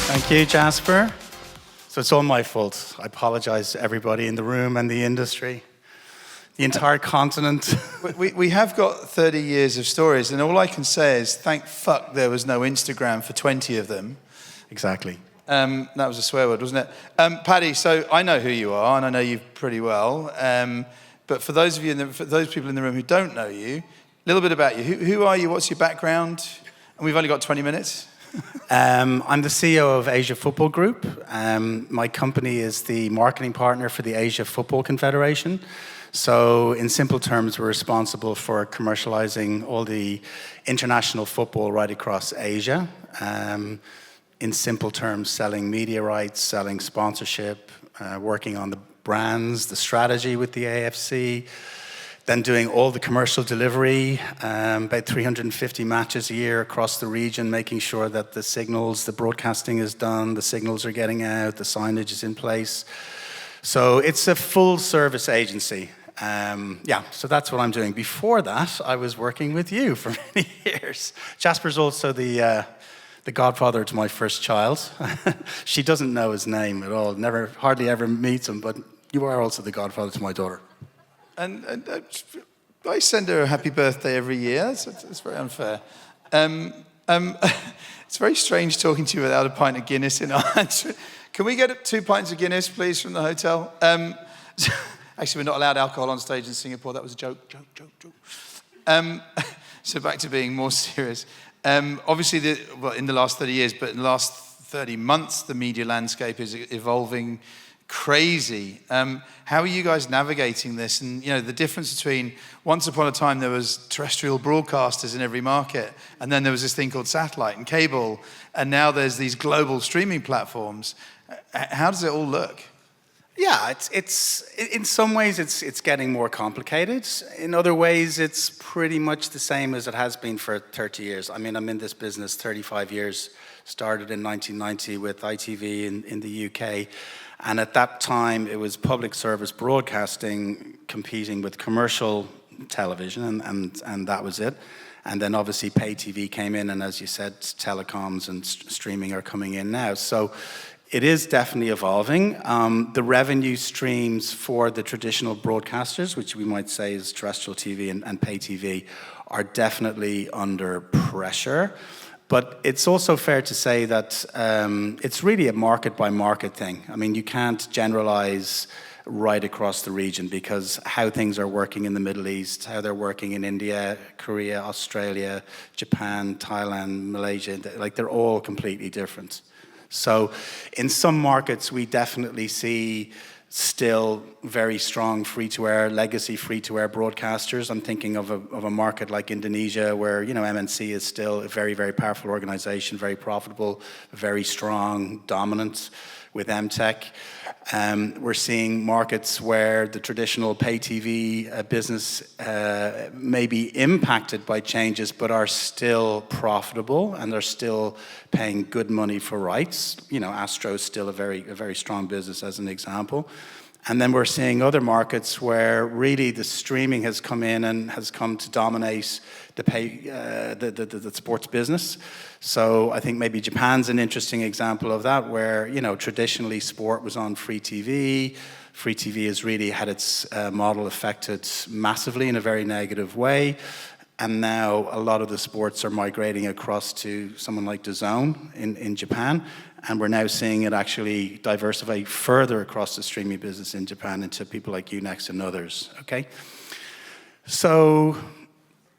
Thank you, Jasper. So it's all my fault. I apologize to everybody in the room and the industry, the entire continent. We have got 30 years of stories, and all I can say is thank fuck there was no Instagram for 20 of them. Exactly. That was a swear word, wasn't it? Paddy, so I know who you are, and I know you pretty well. But for those of you, for those people in the room who don't know you, a little bit about you. Who are you? What's your background? And we've only got 20 minutes. I'm the CEO of Asia Football Group. My company is the marketing partner for the Asia Football Confederation. So in simple terms, we're responsible for commercializing all the international football right across Asia. In simple terms, selling media rights, selling sponsorship, working on the brands, the strategy with the AFC, then doing all the commercial delivery, about 350 matches a year across the region, making sure that the signals, the broadcasting is done, the signals are getting out, the signage is in place. So it's a full service agency. So that's what I'm doing. Before that, I was working with you for many years. Jasper's also the godfather to my first child. She doesn't know his name at all, hardly ever meets him, but you are also the godfather to my daughter. And I send her a happy birthday every year. It's very unfair. It's very strange talking to you without a pint of Guinness in our hands. Can we get 2 pints of Guinness, please, from the hotel? Actually, we're not allowed alcohol on stage in Singapore. That was a joke. So back to being more serious. Obviously, in the last 30 years, but in the last 30 months, the media landscape is evolving crazy. How are you guys navigating this? And the difference between once upon a time there was terrestrial broadcasters in every market, and then there was this thing called satellite and cable, and now there's these global streaming platforms. How does it all look? Yeah, it's in some ways it's getting more complicated. In other ways, it's pretty much the same as it has been for 30 years. I mean, I'm in this business 35 years. Started in 1990 with ITV in the UK. And at that time, it was public service broadcasting competing with commercial television, and that was it. And then obviously pay TV came in, and as you said, telecoms and streaming are coming in now. So it is definitely evolving. The revenue streams for the traditional broadcasters, which we might say is terrestrial TV and pay TV, are definitely under pressure. But it's also fair to say that it's really a market-by-market thing. I mean, you can't generalize right across the region because how things are working in the Middle East, how they're working in India, Korea, Australia, Japan, Thailand, Malaysia, they're all completely different. So in some markets, we definitely see still very strong free-to-air, legacy free-to-air broadcasters. I'm thinking of a market like Indonesia where, MNC is still a very, very powerful organization, very profitable, very strong, dominant with MTech. We're seeing markets where the traditional pay TV business may be impacted by changes but are still profitable and they're still paying good money for rights. Astro is still a very strong business as an example. And then we're seeing other markets where really the streaming has come in and has come to dominate the sports business. So I think maybe Japan's an interesting example of that, where traditionally sport was on free TV. Free TV has really had its model affected massively in a very negative way. And now a lot of the sports are migrating across to someone like DAZN in Japan. And we're now seeing it actually diversify further across the streaming business in Japan into people like Unext and others, okay? So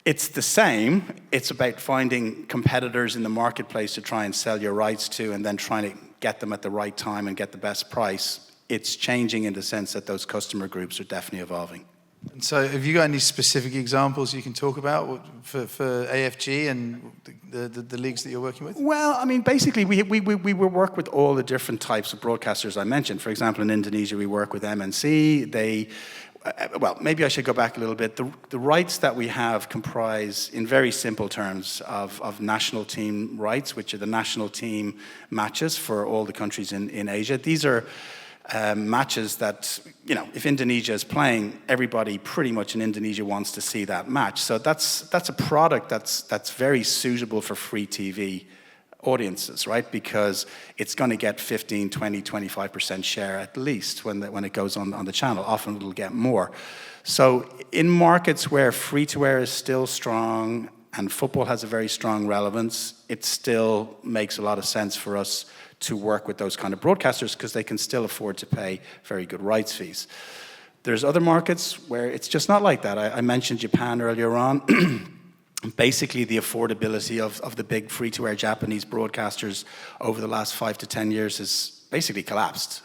it's the same. It's about finding competitors in the marketplace to try and sell your rights to and then trying to get them at the right time and get the best price. It's changing in the sense that those customer groups are definitely evolving. And so have you got any specific examples you can talk about for AFG and the leagues that you're working with? Well, I mean, basically, we work with all the different types of broadcasters I mentioned. For example, in Indonesia, we work with MNC. Maybe I should go back a little bit. The rights that we have comprise, in very simple terms, of national team rights, which are the national team matches for all the countries in Asia. These are matches that, if Indonesia is playing, everybody pretty much in Indonesia wants to see that match. So that's a product that's very suitable for free TV audiences, right? Because it's going to get 15, 20, 25% share at least when it goes on the channel. Often it'll get more. So in markets where free-to-air is still strong and football has a very strong relevance, it still makes a lot of sense for us to work with those kind of broadcasters because they can still afford to pay very good rights fees. There's other markets where it's just not like that. I mentioned Japan earlier on. Basically, the affordability of the big free-to-air Japanese broadcasters over the last 5 to 10 years has basically collapsed.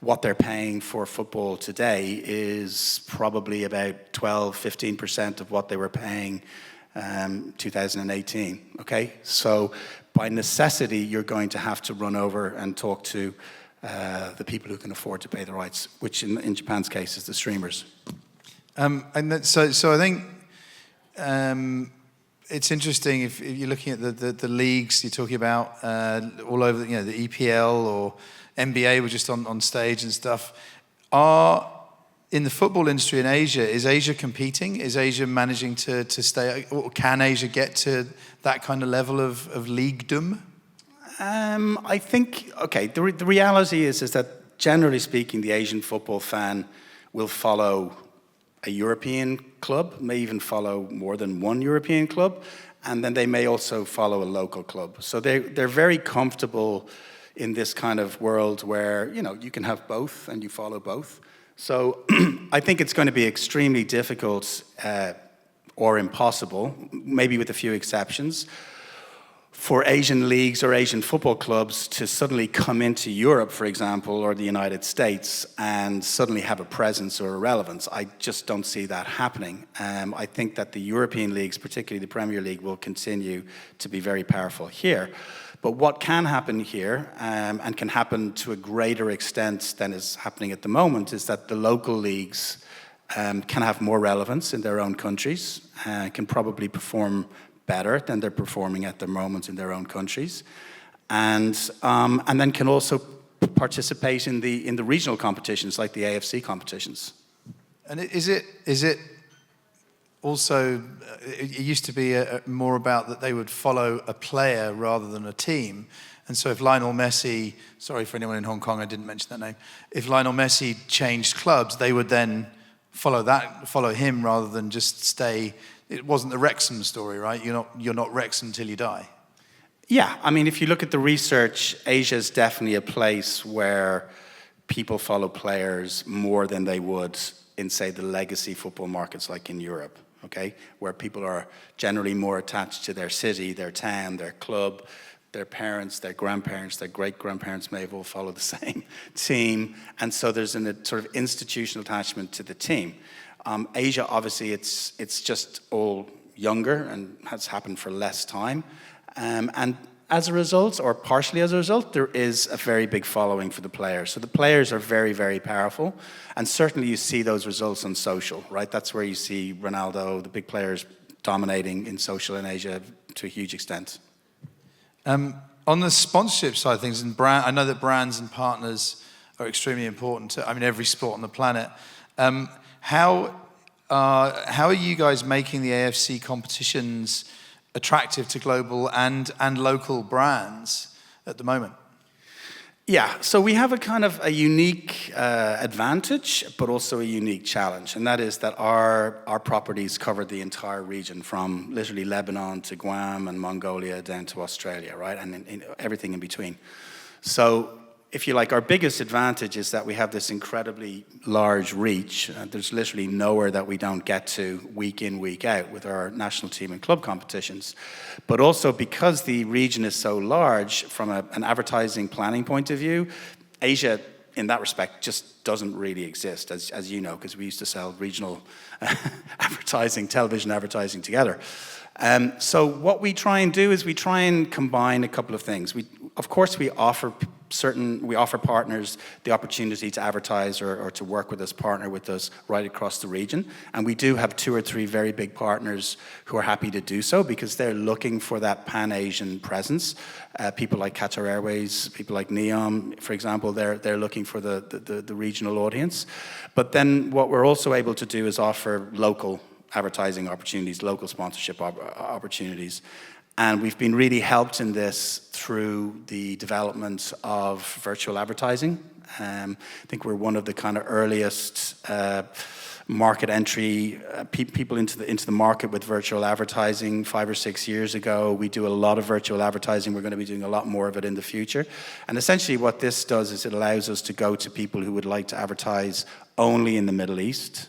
What they're paying for football today is probably about 12, 15% of what they were paying 2018, okay? So by necessity, you're going to have to run over and talk to the people who can afford to pay the rights, which in Japan's case is the streamers. So I think it's interesting if you're looking at the leagues you're talking about all over, the EPL or NBA were just on stage and stuff. In the football industry in Asia, is Asia competing? Is Asia managing to stay, or can Asia get to that kind of level of leaguedom? I think, okay, the reality is that generally speaking, the Asian football fan will follow a European club, may even follow more than one European club, and then they may also follow a local club. So they're very comfortable in this kind of world where, you can have both and you follow both. So I think it's going to be extremely difficult or impossible, maybe with a few exceptions, for Asian leagues or Asian football clubs to suddenly come into Europe, for example, or the United States and suddenly have a presence or a relevance. I just don't see that happening. I think that the European leagues, particularly the Premier League, will continue to be very powerful here. But what can happen here, and can happen to a greater extent than is happening at the moment, is that the local leagues can have more relevance in their own countries, can probably perform better than they're performing at the moment in their own countries, and then can also participate in the regional competitions like the AFC competitions. And is it also, it used to be more about that they would follow a player rather than a team. And so if Lionel Messi, sorry for anyone in Hong Kong, I didn't mention that name. If Lionel Messi changed clubs, they would then follow him rather than just stay. It wasn't the Wrexham story, right? You're not Wrexham till you die. Yeah, I mean, if you look at the research, Asia is definitely a place where people follow players more than they would in, say, the legacy football markets like in Europe. Okay, where people are generally more attached to their city, their town, their club, their parents, their grandparents, their great-grandparents may have all followed the same team, and so there's a sort of institutional attachment to the team. Asia, obviously, it's just all younger and has happened for less time, and as a result, or partially as a result, there is a very big following for the players. So the players are very, very powerful. And certainly you see those results on social, right? That's where you see Ronaldo, the big players, dominating in social in Asia to a huge extent. On the sponsorship side of things, and I know that brands and partners are extremely important to, every sport on the planet. How are you guys making the AFC competitions attractive to global and local brands at the moment? Yeah, so we have a kind of a unique advantage, but also a unique challenge, and that is that our properties cover the entire region, from literally Lebanon to Guam and Mongolia down to Australia, right, and in everything in between. So, if you like, our biggest advantage is that we have this incredibly large reach. There's literally nowhere that we don't get to week in, week out with our national team and club competitions. But also because the region is so large from an advertising planning point of view, Asia, in that respect, just doesn't really exist, as you know, because we used to sell regional advertising, television advertising together. So what we try and do is we try and combine a couple of things. Of course, we offer partners the opportunity to advertise or to work with us, partner with us right across the region. And we do have 2 or 3 very big partners who are happy to do so because they're looking for that Pan-Asian presence. People like Qatar Airways, people like Neom, for example, they're looking for the regional audience. But then what we're also able to do is offer local advertising opportunities, local sponsorship opportunities. And we've been really helped in this through the development of virtual advertising. I think we're one of the kind of earliest market entry people into the market with virtual advertising 5 or 6 years ago. We do a lot of virtual advertising. We're going to be doing a lot more of it in the future. And essentially what this does is it allows us to go to people who would like to advertise only in the Middle East,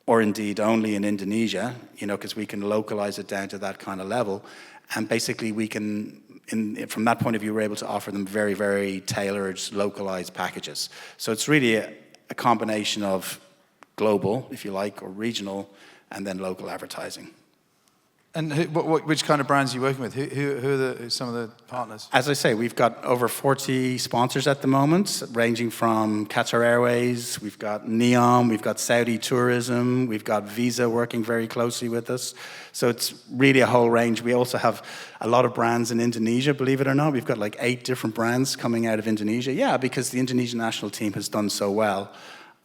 or indeed only in Indonesia, because we can localize it down to that kind of level. And basically we can, from that point of view, we're able to offer them very, very tailored, localized packages. So it's really a combination of global, if you like, or regional, and then local advertising. And which kind of brands are you working with? Who are some of the partners? As I say, we've got over 40 sponsors at the moment, ranging from Qatar Airways, we've got Neom, we've got Saudi Tourism, we've got Visa working very closely with us. So it's really a whole range. We also have a lot of brands in Indonesia, believe it or not. We've got like 8 different brands coming out of Indonesia. Yeah, because the Indonesian national team has done so well.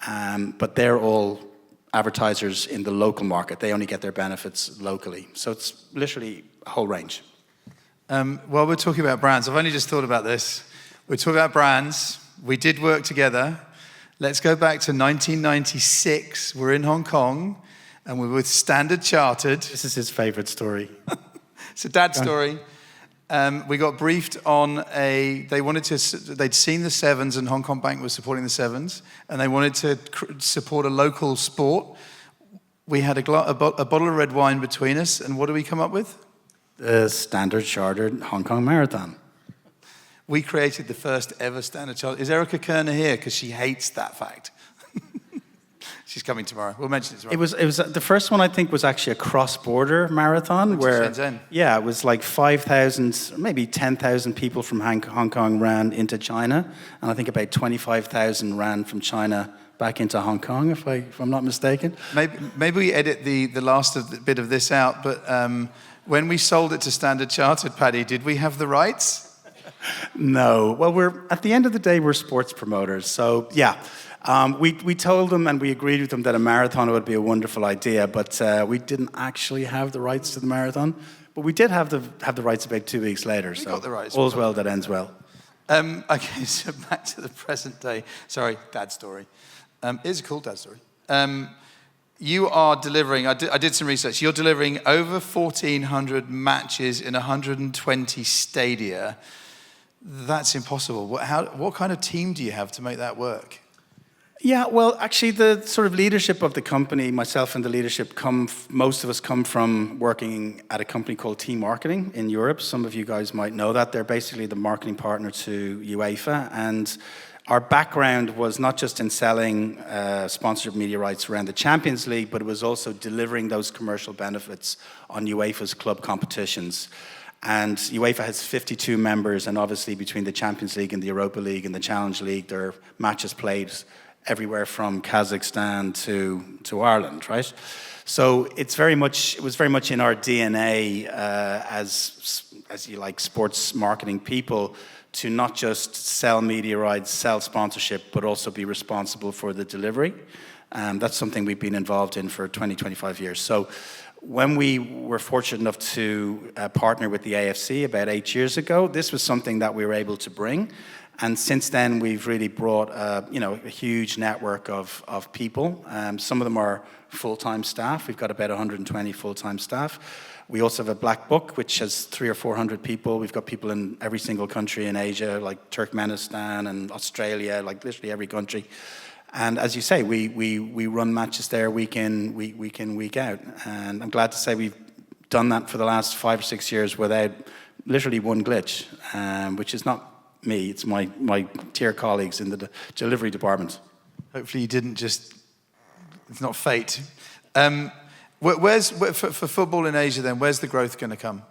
But they're all advertisers in the local market. They only get their benefits locally. So it's literally a whole range. While we're talking about brands, I've only just thought about this. We're talking about brands. We did work together. Let's go back to 1996. We're in Hong Kong, and we're with Standard Chartered. This is his favorite story. It's a dad story. We got briefed on they'd seen the Sevens, and Hong Kong Bank was supporting the Sevens, and they wanted to support a local sport. We had a bottle of red wine between us, and what did we come up with? The Standard Chartered Hong Kong Marathon. We created the first ever Standard Chartered. Is Erica Kerner here? Because she hates that fact. She's coming tomorrow. We'll mention it tomorrow. It was the first one, I think, was actually a cross-border marathon where, it was like 5,000, maybe 10,000 people from Hong Kong ran into China, and I think about 25,000 ran from China back into Hong Kong, if I'm not mistaken. Maybe we edit the last bit of this out, but when we sold it to Standard Chartered, Paddy, did we have the rights? No. Well, at the end of the day, we're sports promoters, so yeah. We told them and we agreed with them that a marathon would be a wonderful idea, but we didn't actually have the rights to the marathon. But we did have the rights about 2 weeks later. We got the rights. All's well that ends well. Okay, so back to the present day. Sorry, dad story. It's a cool dad story. You are delivering, I did some research, you're delivering over 1,400 matches in 120 stadia. That's impossible. What kind of team do you have to make that work? Yeah, well, actually, the sort of leadership of the company, myself and the leadership, most of us come from working at a company called Team Marketing in Europe. Some of you guys might know that. They're basically the marketing partner to UEFA. And our background was not just in selling sponsorship media rights around the Champions League, but it was also delivering those commercial benefits on UEFA's club competitions. And UEFA has 52 members, and obviously between the Champions League and the Europa League and the Challenge League, there are matches played everywhere from Kazakhstan to Ireland, right? So it was very much in our DNA as you like sports marketing people to not just sell media rights, sell sponsorship, but also be responsible for the delivery. That's something we've been involved in for 20, 25 years. So when we were fortunate enough to partner with the AFC about 8 years ago, this was something that we were able to bring. And since then, we've really brought a huge network of people. Some of them are full-time staff. We've got about 120 full-time staff. We also have a black book, which has 300 or 400 people. We've got people in every single country in Asia, like Turkmenistan and Australia, like literally every country. And as you say, we run matches there week in, week out. And I'm glad to say we've done that for the last 5 or 6 years without literally one glitch, which is not me, it's my dear colleagues in the delivery department. Hopefully you didn't just, it's not fate. For football in Asia then, where's the growth going to come?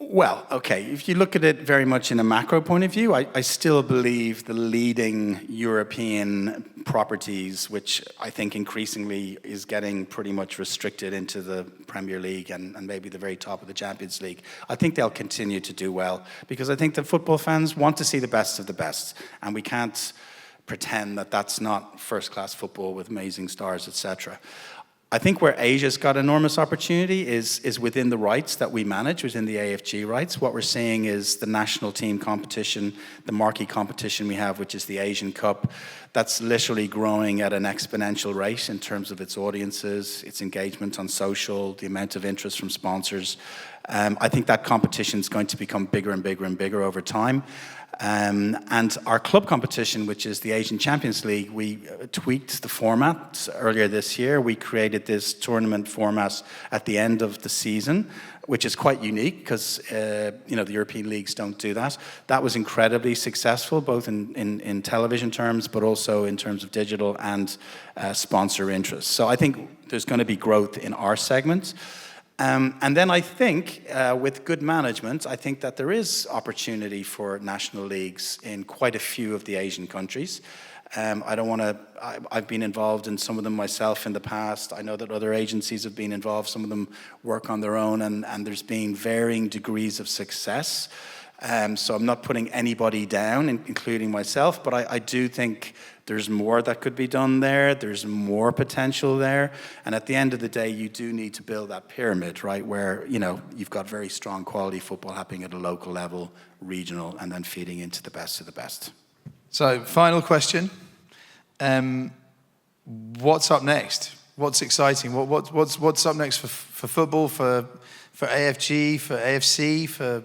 Well, okay, if you look at it very much in a macro point of view, I still believe the leading European properties, which I think increasingly is getting pretty much restricted into the Premier League and maybe the very top of the Champions League, I think they'll continue to do well because I think the football fans want to see the best of the best, and we can't pretend that that's not first-class football with amazing stars, etc. I think where Asia's got enormous opportunity is within the rights that we manage, within the AFG rights. What we're seeing is the national team competition, the marquee competition we have, which is the Asian Cup. That's literally growing at an exponential rate in terms of its audiences, its engagement on social, the amount of interest from sponsors. I think that competition is going to become bigger and bigger and bigger over time. And our club competition, which is the Asian Champions League, we tweaked the format earlier this year. We created this tournament format at the end of the season, which is quite unique because the European leagues don't do that. That was incredibly successful, both in television terms, but also in terms of digital and sponsor interest. So I think there's going to be growth in our segment. And then I think with good management, I think that there is opportunity for national leagues in quite a few of the Asian countries. I've been involved in some of them myself in the past. I know that other agencies have been involved. Some of them work on their own, and there's been varying degrees of success. So I'm not putting anybody down, including myself, but I do think there's more that could be done there. There's more potential there. And at the end of the day, you do need to build that pyramid, right, where, you've got very strong quality football happening at a local level, regional, and then feeding into the best of the best. So, final question. What's up next? What's exciting? What's up next for football, for AFG, for AFC, for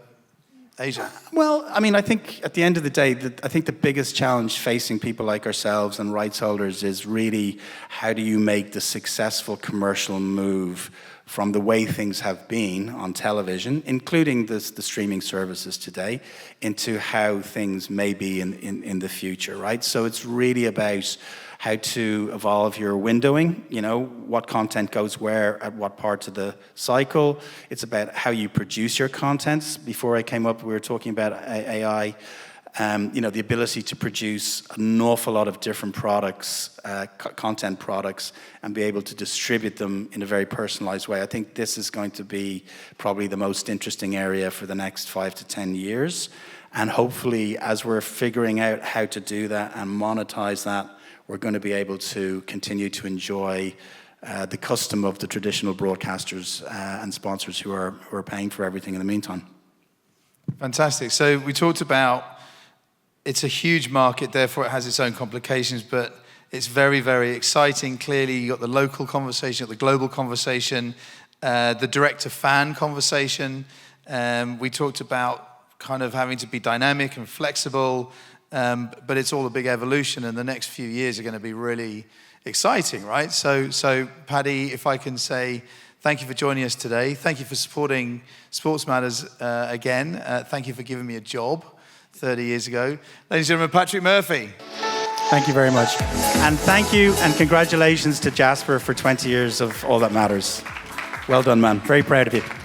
Asia? Well, I think at the end of the day, I think the biggest challenge facing people like ourselves and rights holders is really how do you make the successful commercial move from the way things have been on television, including the streaming services today, into how things may be in the future, right? So it's really about how to evolve your windowing, what content goes where at what parts of the cycle. It's about how you produce your content. Before I came up, we were talking about AI. The ability to produce an awful lot of different products, content products, and be able to distribute them in a very personalized way. I think this is going to be probably the most interesting area for the next 5 to 10 years. And hopefully, as we're figuring out how to do that and monetize that, we're going to be able to continue to enjoy the custom of the traditional broadcasters and sponsors who are paying for everything in the meantime. Fantastic. So we talked about it's a huge market, therefore it has its own complications, but it's very, very exciting. Clearly, you've got the local conversation, the global conversation, the direct-to-fan conversation. We talked about kind of having to be dynamic and flexible, but it's all a big evolution, and the next few years are going to be really exciting, right? So Paddy, if I can say thank you for joining us today. Thank you for supporting Sports Matters again. Thank you for giving me a job 30 years ago. Ladies and gentlemen, Patrick Murphy. Thank you very much. And thank you and congratulations to Jasper for 20 years of All That Matters. Well done, man. Very proud of you.